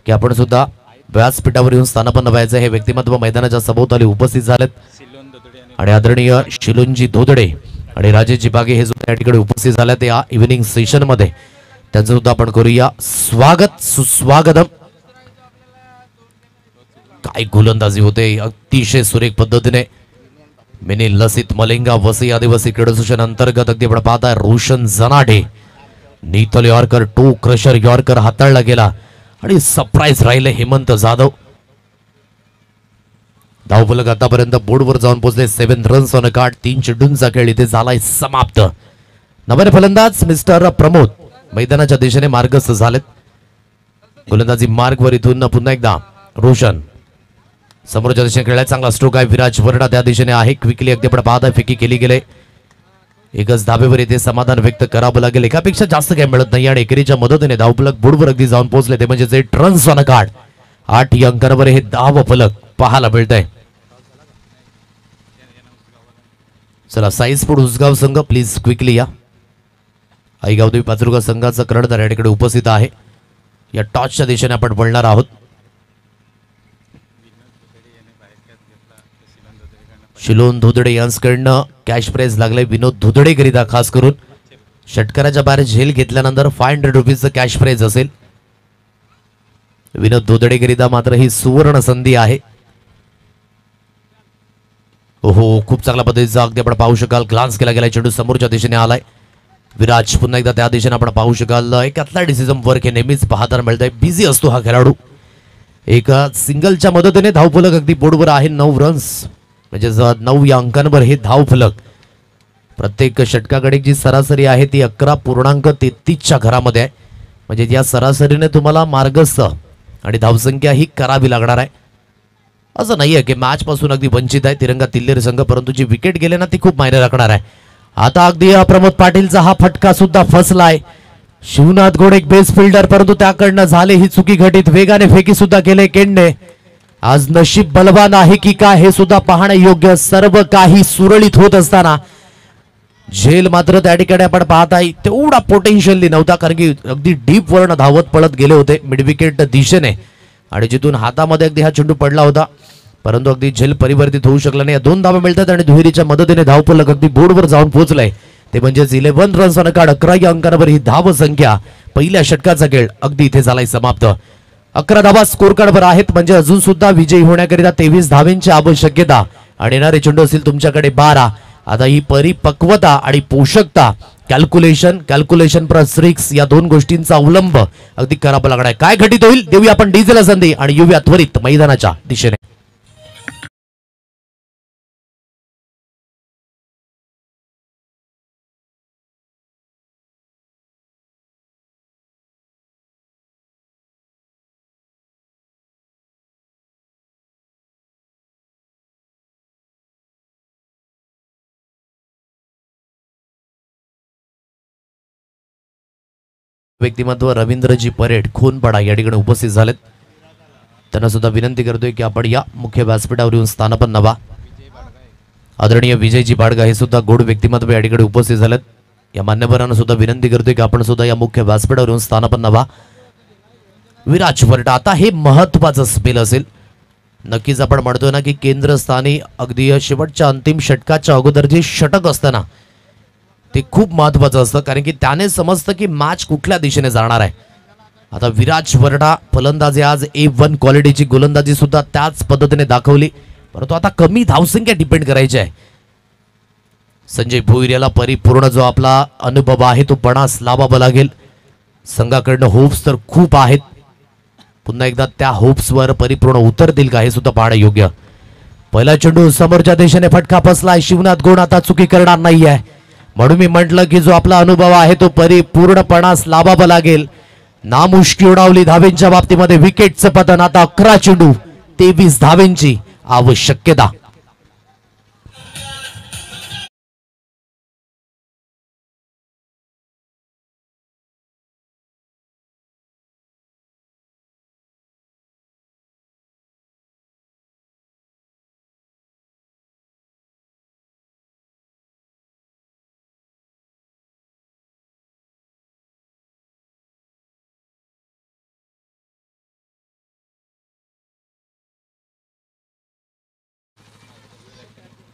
की आपण सुद्धा व्यासपीठावर येऊन स्थानापन्न व्हायचं. हे व्यक्तिमत्व मैदानाच्या सभोवताली उपस्थित झालेत आणि आदरणीय शिलोंजी धोदडे आणि राजेशजी बागे हे सुद्धा या ठिकाणी उपस्थित झालेत या इव्हिनिंग सेशन मध्ये. त्यांचं सुद्धा आपण करूया स्वागत, सुस्वागतम. काय गोलंदाजी होते अतिशय सुरेख पद्धतीने. मिनी लसित मलिंगा वसई आदिवासी क्रीडा असोसिएशन अंतर्गत अगदी आपण पाहताय रोशन जनाडे नितल यॉर्कर, टू क्रशर यॉर्कर हाताळला गेला आणि सरप्राईज राहिले हेमंत जाधव. धावफलक आतापर्यंत बोर्डवर जाऊन पोहोचले. 7 रन्स ऑन अ कार्ड. 3 चेंडूंचा खेळ इथे झालाय समाप्त. नवीन फलंदाज मिस्टर प्रमोद मैदानाच्या दिशेने मार्गस्थ झालेत. गोलंदाजी मार्गवर इथून पुन्हा एकदा रोशन समोरच्या दिशेने खेळायला चांगला स्ट्रोक आहे. विराज वरडा त्या दिशेने आहे. क्विकली अगदी आपण पाहताय फेकी केली गेले. एकच धाबेवर इथे समाधान व्यक्त करावं लागेल. एकापेक्षा जास्त काही मिळत नाही आणि एकेरीच्या मदतीने धावफलक बोर्डवर अगदी जाऊन पोहोचले. ते म्हणजे 8 रन्स ऑन अ कार्ड. 8 अंकांवर हे धावफलक पाहायला मिळत आहे. चला साई स्पोर्ट उसगाव संघ प्लीज क्विकली या. आईगावदेवी पाचरुगा संघाचा कर्णधार या ठिकाणी उपस्थित आहे. या टॉसच्या दिशेने आपण वळणार आहोत. शिलोन धोदडे यांच्याकडनं कॅश प्राइज लागले विनोद धोदडे करिता. खास करून षटकाराच्या बाहेर झेल घेतल्यानंतर 500 रुपीजचं कॅश प्राइज असेल. विनोद धोदडे करिता मात्र ही सुवर्ण संधी आहे. ओहो, खूप चांगल्या पद्धतीचा अगदी आपण पाहू शकाल ग्लान्स केला गेला. चेंडू समोरच्या दिशेने आलाय. विराज पुन्हा एकदा त्या दिशेने आपण पाहू शकाल. एक ॲथलेटिसिझम वर्क हे नेहमीच पाहताना मिळत आहे. बिझी असतो हा खेळाडू. एका सिंगलच्या मदतीने धावफलक अगदी बोर्डवर आहे. 9 रन्स म्हणजे 9 या अंकांवर हे धावफलक. प्रत्येक षटकाकडे जी सरासरी आहे ती 11.33च्या घरामध्ये आहे. म्हणजे या सरासरीने तुम्हाला मार्गस्थ आणि धावसंख्या ही करावी लागणार आहे. असं नाही आहे की मॅच पासून अगदी वंचित आहे तिरंगा तिल्लेर संघ, परंतु जी विकेट गेले ना ती खूप मायने राखणार आहे. आता अगदी प्रमोद पाटीलचा हा फटका सुद्धा फसलाय. शिवनाथ घोड एक बेस फिल्डर, परंतु त्याकडनं झाले ही चुकी घटित. वेगाने फेकी सुद्धा केले केंडने. आज नशीब बलवान आहे की काय हे सुद्धा पाहणे योग्य. सर्व काही सुरळीत होत असताना झेल मात्र त्या ठिकाणी आपण पाहताय तेवढा पोटेन्शियली नव्हता, कारण की अगदी डीप वरनं धावत पळत गेले होते मिड विकेट दिशेने आणि जिथून हातामध्ये अगदी हा चेंडू पडला होता, परंतु अगदी झेल परिवर्तित होऊ शकला नाही. 2 धावा मिळतात आणि दुहेरीच्या मदतीने धावफलक अगदी बोर्डवर जाऊन पोहोचलाय. ते म्हणजेच 11 रन्स ऑन कार्ड. 11 या अंकांवर ही धाव संख्या. पहिल्या षटकाचा खेळ अगदी इथे झालाय समाप्त. 11 धावा स्कोर कार्डवर आहेत, म्हणजे अजून सुद्धा विजयी होण्याकरिता 23 धावांची आवश्यकता आणि येणारे चेंडू असतील तुमच्याकडे 12. आता ही परिपक्वता आणि पोषकता कॅल्क्युलेशन प्लस रिक्स या 2 गोष्टींचा अवलंब अगदी करावा लागणार आहे. काय घटित होईल देऊया आपण डीजेला संधी आणि येऊया त्वरित मैदानाच्या दिशेने. व्यक्तिमत्व रवींद्रजी परेड खूनपाडा या ठिकाणी उपस्थित झालेत. त्यांना सुद्धा विनंती करतोय की आपण या मुख्य व्यासपीठावर येऊन स्थानापन्न व्हा. आदरणीय विजयजी बाडगा हे सुद्धा गोड व्यक्तिमत्व या ठिकाणी उपस्थित झालेत. या मान्यवरांना सुद्धा विनंती करतोय की आपण सुद्धा या मुख्य व्यासपीठावर येऊन स्थानापन्न व्हा. विराज वरडा, आता हे महत्वाचं स्पेल असेल. नक्कीच आपण म्हणतोय ना की केंद्रस्थानी अगदी शेवटच्या अंतिम षटकाच्या अगोदर जे षटक असतं ना ते खूप महत्वाचं असतं, कारण की त्याने समजतं की मॅच कुठल्या दिशेने जाणार आहे. आता विराज वरडा फलंदाजी आज A1 क्वालिटीची गोलंदाजी सुद्धा त्याच पद्धतीने दाखवली, परंतु आता कमी धावसंख्या डिपेंड करायची आहे. संजय भोईर याला परिपूर्ण जो आपला अनुभव आहे तो पणास लावावा लागेल. संघाकडनं होप्स तर खूप आहेत. पुन्हा एकदा त्या होप्सवर परिपूर्ण उतरतील का हे सुद्धा पाहणं योग्य. पहिला चेंडू समोरच्या दिशेने फटका बसलाय. शिवनाथ गुण आता चुकी करणार नाहीये, म्हणून मी म्हटलं की जो आपला अनुभव आहे तो परिपूर्णपणास लावावा लागेल. नामुष्की उडावली धावेंच्या बाबतीमध्ये. विकेटचं पतन. आता 11 चेंडू 23 धावेंची आवश्यकता.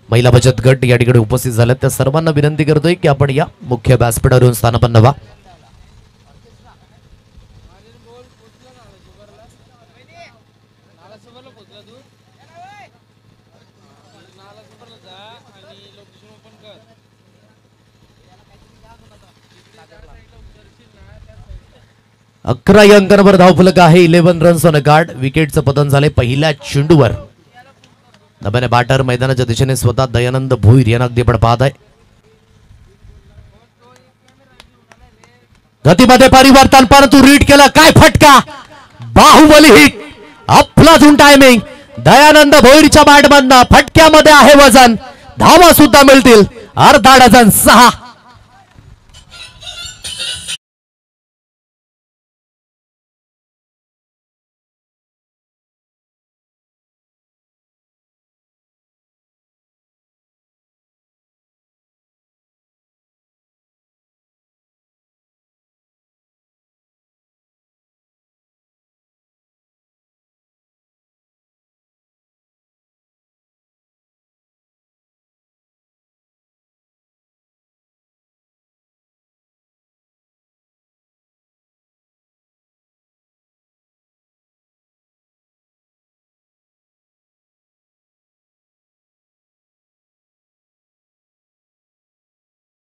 महिला बचत गट या ठिकाणी उपस्थित झाल्यात. त्या सर्वांना विनंती करतोय की आपण या मुख्य व्यासपीठावरून स्थानापन्न व्हा. अकरा अंकांवर धावफलक आहे. 11 रन्स ऑन अ कार्ड. विकेटचं पतन झाले पहिल्या चेंडूवर. दबाने बॅटर मैदानाच्या दिशेने स्वतः दयानंद भोईर यांना अगदी आपण पाहत आहे. गतीमध्ये परिवर्तन, परंतु रीड केलं. काय फटका! बाहुबली हिट. अफलातून टायमिंग. दयानंद भोईरच्या बॅटमधनं फटक्यामध्ये आहे वजन. धावा सुद्धा मिळतील. अर्धा डझन 6.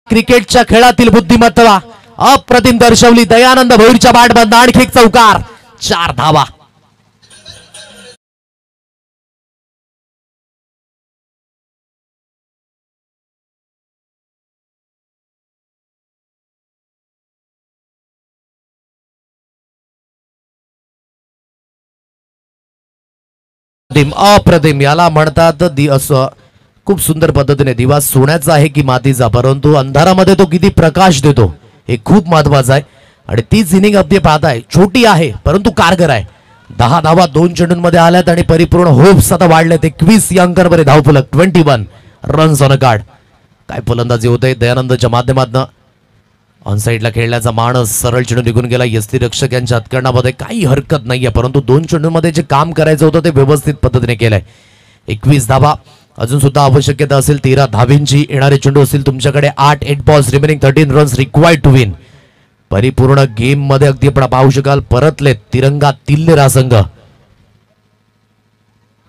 क्रिकेटच्या खेळातील बुद्धिमत्ता अप्रतिम दर्शवली दयानंद भोईरच्या बॅटमधनं. आणखी एक चौकार. 4 धावा. अप्रतिम याला म्हणतात असं खूप सुंदर पद्धतीने. दिवा सोन्याचा आहे की मातीचा, परंतु अंधारामध्ये तो किती प्रकाश देतो हे खूप महत्वाचं आहे. आणि तीच इनिंग अगदी पाहताय. छोटी आहे परंतु कारगर आहे. 10 धावा 2 चेंडूंमध्ये आल्यात आणि परिपूर्ण होप्स आता वाढलेत. 21 या अंकांवर धावफलक. 21 रन्स ऑन अ कार्ड. काय फलंदाजी होते दयानंदच्या माध्यमातून. ऑन साइडला खेळण्याचा माणस. सरळ चेंडू निघून गेला. यष्टीरक्षक यांच्या हातकरणामध्ये काही हरकत नाहीये, परंतु 2 चेंडूंमध्ये जे काम करायचं होतं ते व्यवस्थित पद्धतीने केलंय. 21 धावा अजून सुद्धा आवश्यकता असेल 13 धावेंची. येणारे चेंडू असतील तुमच्याकडे 8. 8 balls remaining 13 runs required to win. परिपूर्ण गेम मध्ये अगदी आपण पाहू शकाल परतले तिरंगा तिल्लेरा संघ.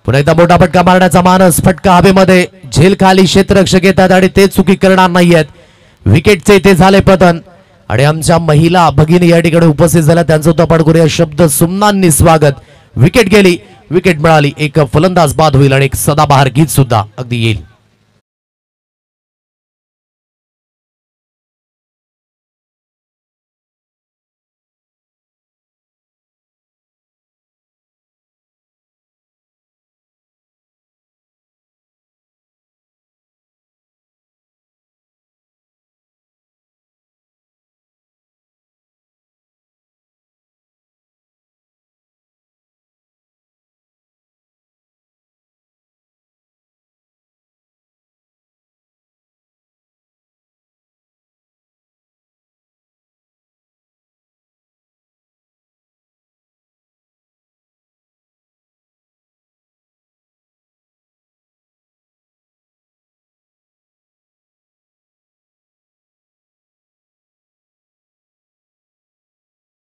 पुन्हा एकदा मोठा फटका मारण्याचा मानस. फटका हवेमध्ये. झेल खाली. क्षेत्ररक्षक येतात आणि ते चुकी करणार नाहीयेत. विकेटचे इथे झाले पतन. आणि आमच्या महिला भगिनी या ठिकाणी उपस्थित झाल्या. त्यांचं तो आपण करूया शब्द सुमनांनी स्वागत. विकेट गेली. विकेट मिळाली. एक फलंदाज बाद होईल आणि एक सदाबहार गीत सुद्धा अगदी येईल.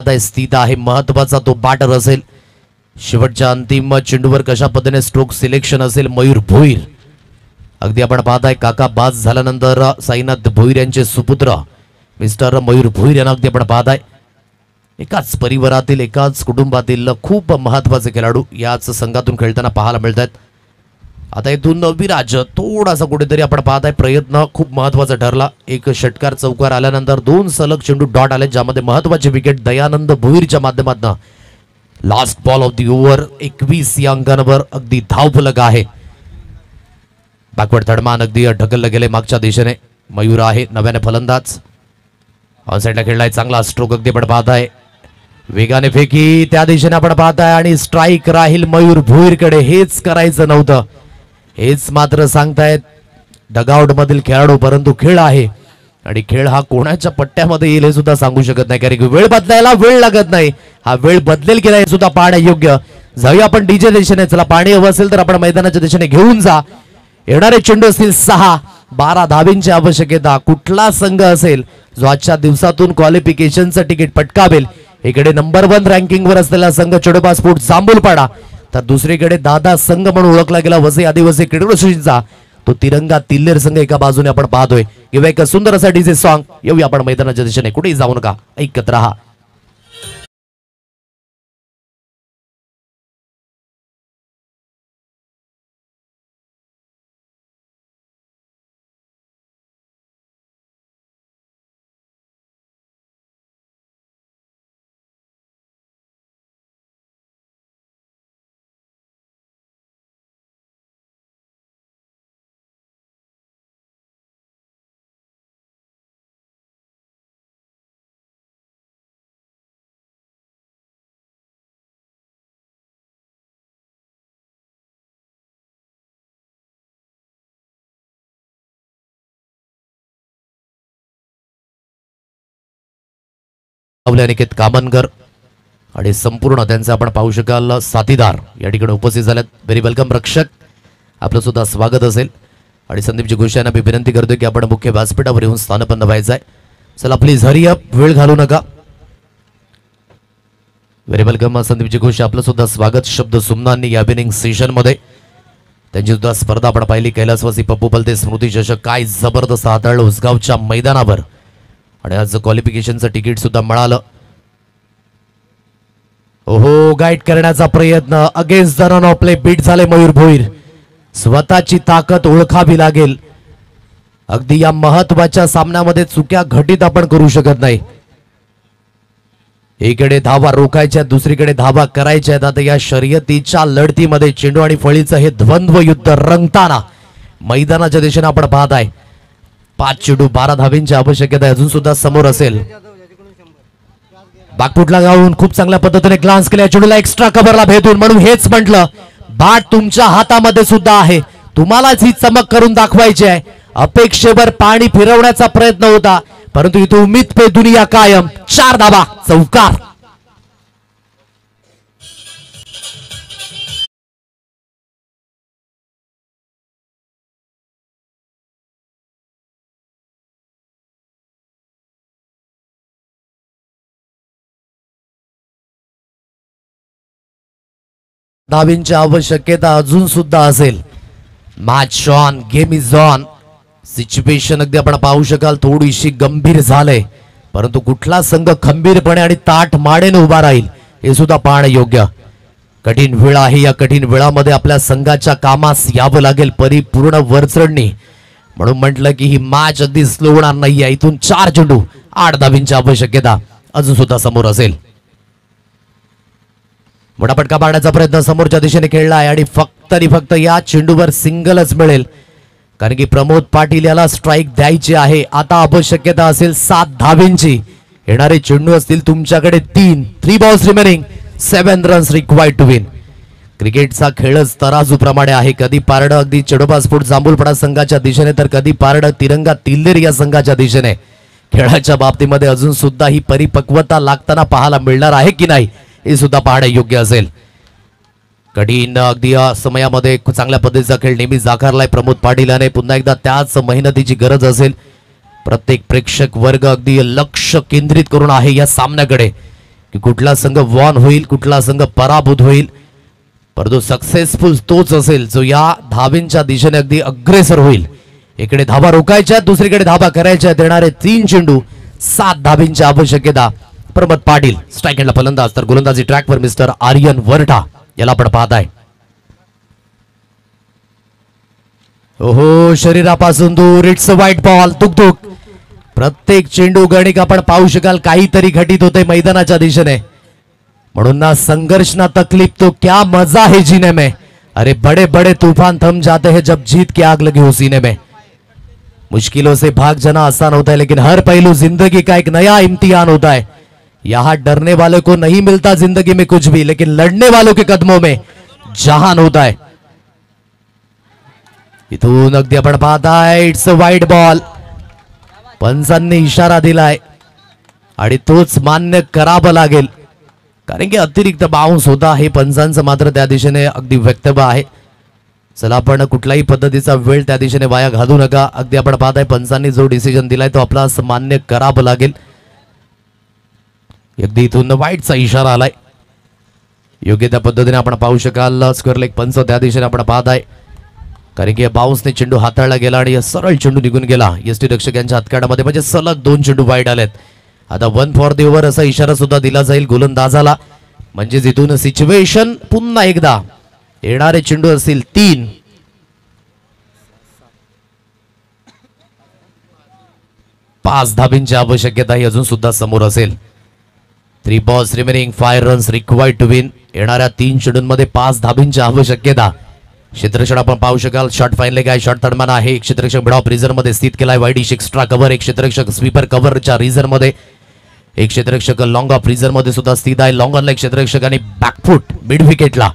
स्थित आहे. महत्वाचा तो बॅटर असेल. शेवटच्या अंतिम चेंडूवर कशा पद्धतीने स्ट्रोक सिलेक्शन असेल. मयूर भोईर अगदी आपण पाहताय. काका बाज झाल्यानंतर साईनाथ भोईर यांचे सुपुत्र मिस्टर मयूर भोईर यांना अगदी आपण पाहताय. एकाच परिवारातील एकाच कुटुंबातील खूप महत्त्वाचे खेळाडू याच संघातून खेळताना पाहायला मिळत आहेत. आता इथून विराज थोडासा कुठेतरी आपण पाहत आहे प्रयत्न खूप महत्त्वाचा ठरला. एक षटकार चौकार आल्यानंतर 2 सलग चेंडू डॉट आले, ज्यामध्ये महत्त्वाची विकेट दयानंद भोईरच्या माध्यमातून. Last ball of the over 21 या अंकांवर अगदी धावफलक आहे. बॅकवर्ड थर्डमान अगदी ढकललं गेले मागच्या दिशेने. मयूर आहे नव्याने फलंदाज. ऑन साईडला खेळलाय, चांगला स्ट्रोक अगदी आपण पाहत आहे. वेगाने फेकी त्या दिशेने आपण पाहताय आणि स्ट्राईक राहील मयूर भोईरकडे. हेच करायचं नव्हतं, हेच मात्र सांगतायत डगआउट मधील खेळाडू. परंतु खेळ आहे आणि खेळ हा कोणाच्या पट्ट्यामध्ये येईल हे सुद्धा सांगू शकत नाही, कारण की वेळ बदलायला वेळ लागत नाही. हा वेळ बदलेल की नाही हे सुद्धा पाहण्या योग्य. जाऊया आपण डीजे दिशेने. चला, पाणी हवं असेल तर आपण मैदानाच्या दिशेने घेऊन जा. येणारे चेंडू असतील 6, 12 धाबींची आवश्यकता. कुठला संघ असेल जो आजच्या दिवसातून क्वालिफिकेशनचं तिकीट पटकावेल? इकडे नंबर 1 रँकिंगवर असलेला संघ चोडोबा स्पोर्ट जांभूलपाडा, तर दुसरीकडे दादा संघ म्हणून ओळखला गेला वसई आदिवासी क्रिकेट असोसिएशनचा तो तिरंगा तिल्लेर संघ एका बाजूने आपण पाहतोय. किंवा एक सुंदर असा डीजे सॉन्ग. येऊया आपण मैदानाच्या दिशेने, कुठेही जाऊ नका, ऐकत राहा. अनिकेत कामनकर आणि संपूर्ण त्यांचे आपण पाहू शकाल साथीदार या ठिकाणी उपस्थित झालेत. व्हेरी वेलकम रक्षक, आपलं सुद्धा स्वागत असेल. आणि संदीपजी घोष यांना मी विनंती करतोय की आपण मुख्य व्यासपीठावर येऊन स्थानपन्न व्हायचं आहे. चला प्लीज हरी अप, वेळ घालू नका. व्हेरी वेलकम संदीपजी घोष, आपलं सुद्धा स्वागत. शब्द सुमनांनी या इव्हिनिंग सेशन मध्ये त्यांची सुद्धा स्पर्धा आपण पाहिली. कैलासवासी पप्पू पलते स्मृती चषक काय जबरदस्त हाताळलं उसगावच्या मैदानावर आणि आज क्वालिफिकेशनचं तिकीट सुद्धा मिळालं. ओहो, गाईड करण्याचा प्रयत्न against the run of play beat झाले मयूर भोईर. स्वतःची ताकद ओळखावी लागेल. अगदी या महत्वाच्या सामन्यामध्ये चुक्या घटित आपण करू शकत नाही. एकीकडे धावा रोखायच्या, दुसरीकडे धावा करायच्या आहेत. आता या शर्यतीच्या लढतीमध्ये चेंडू आणि फळीचं हे द्वंद्व युद्ध रंगताना मैदानाच्या दिशेने आपण पाहत आहे. 5 चेंडू 12 धावींची आवश्यकता अजून सुद्धा समोर असेल. बागपुटला गावून खूप चांगल्या पद्धतीने ग्लान्स केल्या चेंडूला एक्स्ट्रा कव्हरला भेटून. म्हणून हेच म्हटलं, बॅट तुमच्या हातामध्ये सुद्धा आहे, तुम्हालाच ही चमक करून दाखवायची आहे. अपेक्षेवर पाणी फिरवण्याचा प्रयत्न होता, परंतु इथे उम्मीद पे दुनिया कायम. 4 धावा, चौकार. धावींची आवश्यकता अजून सुद्धा असेल. Match on, game is on. Situation अगदी आपण पाहू शकाल थोडीशी गंभीर झालंय, परंतु कुठला संघ खंबीरपणे आणि ताठ मानेने उभा राहील हे सुद्धा पाहणं योग्य. कठीण वेळ आहे, या कठीण वेळामध्ये आपल्या संघाच्या कामास यावं लागेल परिपूर्ण वरचढणी. म्हणून म्हटलं की ही मॅच अगदी स्लो होणार नाहीये. इथून 4 चेंडू 8 धावींची आवश्यकता अजून सुद्धा समोर असेल. मोठा फटका मारण्याचा प्रयत्न समोरच्या दिशेने खेळला आहे आणि फक्त या चेंडूवर सिंगलच मिळेल, कारण की प्रमोद पाटील याला स्ट्राईक द्यायची आहे. आता आवश्यकता असेल 7 धावींची. येणारे चेंडू असतील तुमच्याकडे 3 balls remaining, 7 runs required to win. क्रिकेटचा खेळच तराजूप्रमाणे आहे. कधी पारडं अगदी चोडोबा स्पोर्ट जांभूलपाडा संघाच्या दिशेने, तर कधी पारडं तिरंगा तिल्लेर या संघाच्या दिशेने. खेळाच्या बाबतीमध्ये अजून सुद्धा ही परिपक्वता लागताना पाहायला मिळणार आहे की नाही हे सुद्धा पाहणे योग्य असेल. कठीण अगदी या समयामध्ये चांगल्या पद्धतीचा खेळ नेहमी जाकारलाय प्रमोद पाटील याने. पुन्हा एकदा त्याच मेहनतीची गरज असेल. प्रत्येक प्रेक्षक वर्ग अगदी लक्ष केंद्रित करून आहे या सामन्याकडे की कुठला संघ वॉन होईल, कुठला संघ पराभूत होईल. परंतु सक्सेसफुल तोच असेल जो या धावींच्या दिशेने अगदी अग्रेसर होईल. इकडे धावा रोखायच्या, दुसरीकडे धावा करायच्या. देणारे 3 चेंडू 7 धावींची आवश्यकता. प्रमोद पाटील स्ट्राईक एंडला फलंदाज, तर गोलंदाजी ट्रॅकवर मिस्टर आर्यन वरठा याला आपण पाहताय. ओहो, शरीरापासून दूर, इट्स अ व्हाईट बॉल. दुक प्रत्येक चेंडू गणिक आपण पाहू शकाल काहीतरी घटित होते मैदानाच्या दिशेने. म्हणून ना संघर्ष ना तकलीफ, तो क्या मजा है जीने में. अरे बड़े बड़े तूफान थम जाते हैं जब जीत की आग लगी हो सीने में. मुश्किलों से भाग जाना आसान होता है, लेकिन हर पहलू जिंदगी का एक नया इम्तिहान होता है. यहां डरने वालों को नहीं मिलता जिंदगी में कुछ भी, लेकिन लड़ने वालों के कदमों में जहान होता है. इथून अगदी आपण पाहताय इट्स अ व्हाईट बॉल. पंचांनी इशारा दिलाय आणि तोच मान्य करावा लागेल, कारण की अतिरिक्त बाउन्स होता हे पंचांचं मात्र त्या दिशेने अगदी वक्तव्य आहे. चला, आपण कुठल्याही पद्धतीचा वेळ त्या दिशेने वाया घालू नका. अगदी आपण पाहताय पंचांनी जो डिसिजन दिलाय तो आपला मान्य करावा लागेल. अगदी इथून व्हाईटचा इशारा आलाय. योग्य त्या पद्धतीने आपण पाहू शकाल स्क्वेअर लेग पंच त्या दिशेने आपण पाहताय, कारण की बाउन्सने चेंडू हाताळला गेला आणि सरळ चेंडू निघून गेला यष्टीरक्षक यांच्या हातकाडामध्ये. म्हणजे सलग 2 चेंडू वाईड आलेत. आता 1 फॉर द ओव्हर असा इशारा सुद्धा दिला जाईल गोलंदाजाला. म्हणजे इथून सिच्युएशन पुन्हा एकदा येणारे चेंडू असतील 3. 5 धाबींची आवश्यकता ही अजून सुद्धा समोर असेल. 3 balls remaining, 5 runs required to win. येणाऱ्या 3 चेंडूंमध्ये 5 धाबींची आवश्यकता. क्षेत्ररक्षण आपण पाहू शकाल. शॉट फाईनले काय शॉट तडमान आहे. एक क्षेत्ररक्षक मिडऑफ रिझर्व मध्ये स्थित केलाय. Widish extra cover. एक क्षेत्ररक्षक स्वीपर कव्हरच्या रिझर्व मध्ये. एक क्षेत्ररक्षक लॉंग ऑफ रिझर्व मध्ये सुद्धा स्थित आहे. लॉंग ऑनला एक क्षेत्ररक्षक आणि बॅकफुट मिड विकेटला.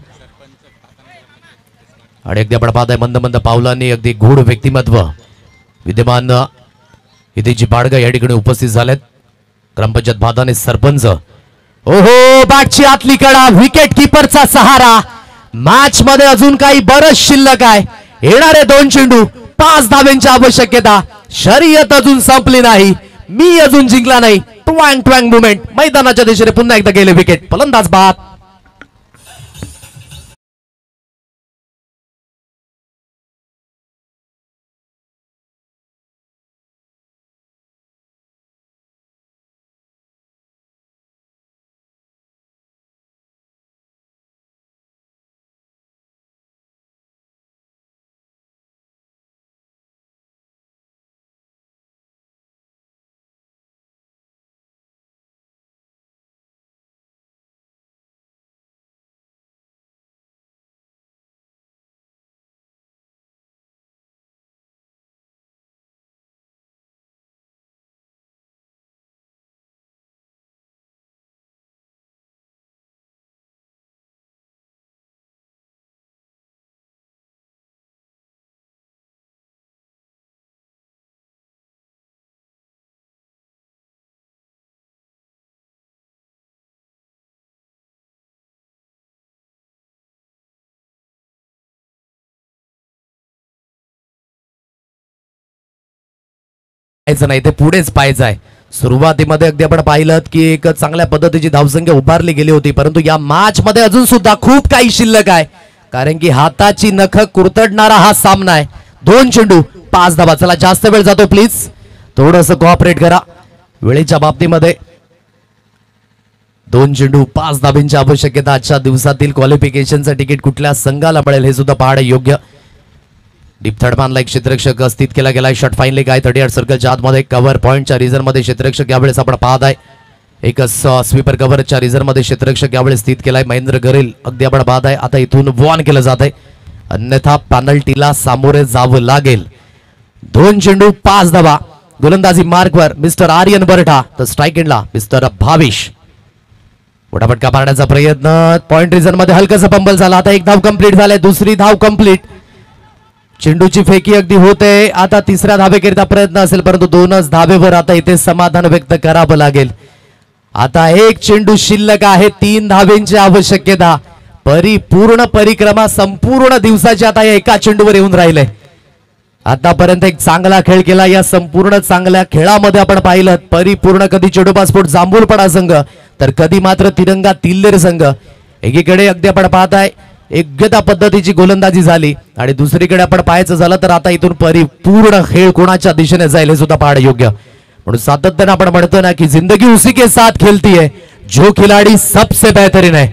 आणि अगदी आपण पाहताय मंद मंद पावलांनी अगदी गूढ व्यक्तिमत्व विद्यमान इथे जी बाडगा या ठिकाणी उपस्थित झालेत. ग्रामपंचायत भादाने सरपंच. ओहो, बॅटची आतली कडा, विकेट किपरचा सहारा. मॅच मध्ये अजून काही बरंच शिल्लक आहे. येणारे 2 चेंडू, 5 धाब्यांची आवश्यकता. शर्यत अजून संपली नाही, मी अजून जिंकला नाही. ट्वँग ट्वँग मुवमेंट. मैदानाच्या दिशेने पुन्हा एकदा गेले विकेट. फलंदाज बाद. नाही ते पुढेच पाहायचंय. सुरुवातीमध्ये अगदी आपण पाहिलं की एक चांगल्या पद्धतीची धावसंख्या उभारली गेली होती, परंतु या मॅच मध्ये अजून सुद्धा खूप काही शिल्लक आहे, कारण की हाताची नख कुरतडणारा हा सामना आहे. 2 चेंडू 5 धाबा. चला, जास्त वेळ जातो प्लीज, थोडंसं कोऑपरेट करा वेळेच्या बाबतीमध्ये. 2 चेंडू 5 धाबींची आवश्यकता. आजच्या दिवसातील क्वालिफिकेशनचं तिकीट कुठल्या संघाला मिळेल हे सुद्धा पाहणं योग्य. डीप थर्ड मानला एक क्षेत्ररक्षक स्थित केला गेलाय. शॉट फाईनली काय 38 सर्कलच्या आतमध्ये कव्हर पॉईंटच्या रिझर्व मध्ये क्षेत्ररक्षक यावेळेस आपण पाहत आहे. एक स्वीपर कव्हरच्या रिझर्व मध्ये क्षेत्ररक्षक यावेळेस स्थित केलाय महेंद्र गरिल. अगदी आपण पाहत आहे. आता इथून वॉन केलं जात आहे, अन्यथा पेनल्टीला सामोरे जावं लागेल. 2 चेंडू 5 धावा. गोलंदाजी मार्कवर मिस्टर आर्यन बरठा, तर स्ट्राईक एंडला मिस्टर भाविश. मोठा फटका मारण्याचा प्रयत्न, पॉइंट रिझन मध्ये हलकासा पंबल झाला. आता 1 धाव कंप्लीट झालाय, 2री धाव कंप्लीट. चेंडूची फेकी अगदी होते. आता 3ऱ्या धावेकरिता प्रयत्न असेल, परंतु 2च धावेवर आता इथे समाधान व्यक्त करावं लागेल. आता 1 चेंडू शिल्लक आहे, 3 धावेंची आवश्यकता. परिपूर्ण परिक्रमा संपूर्ण दिवसाची आता या एका चेंडूवर येऊन राहिले. आतापर्यंत एक चांगला खेळ केला. या संपूर्ण चांगल्या खेळामध्ये आपण पाहिलं परिपूर्ण कधी चेंडू पासपोर्ट जांभूलपडा संघ, तर कधी मात्र तिरंगा तिल्लेर संघ. एकीकडे अगदी आपण पाहताय योग्य पद्धतीची गोलंदाजी झाली, आणि दुसरीकडे आपण पाहायचं झालं तर आता इथून परिपूर्ण खेळ कोणाच्या दिशेने जाईल हे सुद्धा पाहणं योग्य. म्हणून सातत्याने आपण म्हणतो ना की जिंदगी उसी के साथ खेलती है, जो खिलाड़ी सबसे बेहतरीन है।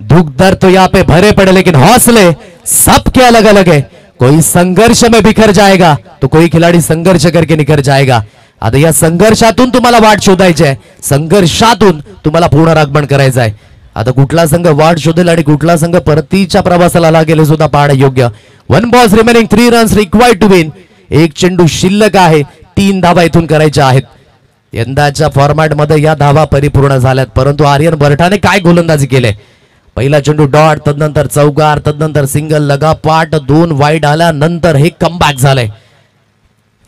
दुख दर्द तो यहाँ पे भरे पड़े लेकिन हौसले सबके अलग अलग है। कोई संघर्ष में बिखर जाएगा तो कोई खिलाड़ी संघर्ष करके निखर जाएगा। आता या संघर्षातून तुम्हाला वाट शोधायची आहे, संघर्षातून तुम्हाला पुनरागमन करायचं आहे। आता कुठला संघ वाट शोधेल आणि कुठला संघ परतीच्या प्रवासाला लागेल हे सुद्धा पाहणं योग्य। 1 balls remaining 3 runs required to win. एक चेंडू शिल्लक आहे, 3 धावा इथून करायच्या आहेत। यंदाच्या फॉर्मॅट मध्ये या धावा परिपूर्ण झाल्यात, परंतु आर्यन बर्टाने काय गोलंदाजी केले। पहिला चेंडू डॉट, तदनंतर चौकार, तदनंतर सिंगल, लगापाट 2 वाईड आल्यानंतर हे कमबॅक झालंय।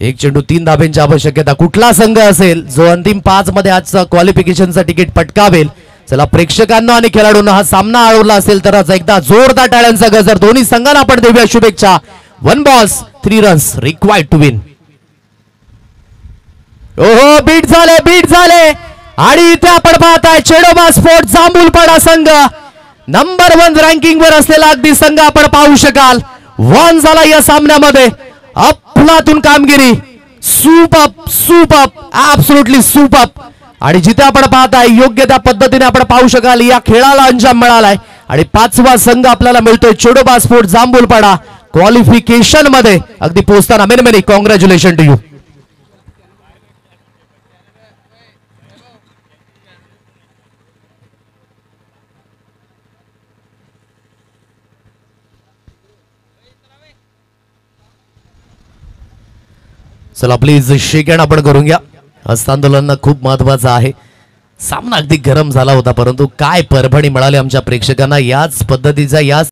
एक चेंडू 3 धाब्यांची आवश्यकता। कुठला संघ असेल जो अंतिम 5 मध्ये आजचं क्वालिफिकेशनचं तिकीट पटकावेल। चला प्रेक्षकांना आणि खेळाडूंना हा सामना आवडला असेल तर आज एकदा जोरदार टाळ्यांचा गजर दोन्ही संघांना आपण देऊया शुभेच्छा। 1 balls 3 runs required to win. ओहो बीट झाले आणि इथे आपण पाहताय चेडोबा स्पोर्ट्स जांभूलपाडा संघ नंबर 1 रँकिंग वर असलेला अगदी संघ आपण पाहू शकाल। वन झाला या सामन्यामध्ये, अफलातून कामगिरी, सुपर ऍब्सोल्युटली सुपर। आणि जिथे आपण पाहताय योग्य त्या पद्धतीने आपण पाहू शकाल या खेळाला अंजाम मिळालाय आणि 5वा संघ आपल्याला मिळतोय चेडोबा स्पोर्ट्स जांभूलपाडा क्वालिफिकेशन मध्ये अगदी पोहोचताना। Many congratulation to you. चला प्लीज शेक हँड आपण करून घ्या। हस्तांदोलन खूप महत्वाचं आहे। सामना अगदी गरम झाला होता, परंतु काय परभणी मिळाली आमच्या प्रेक्षकांना याच पद्धतीचा याच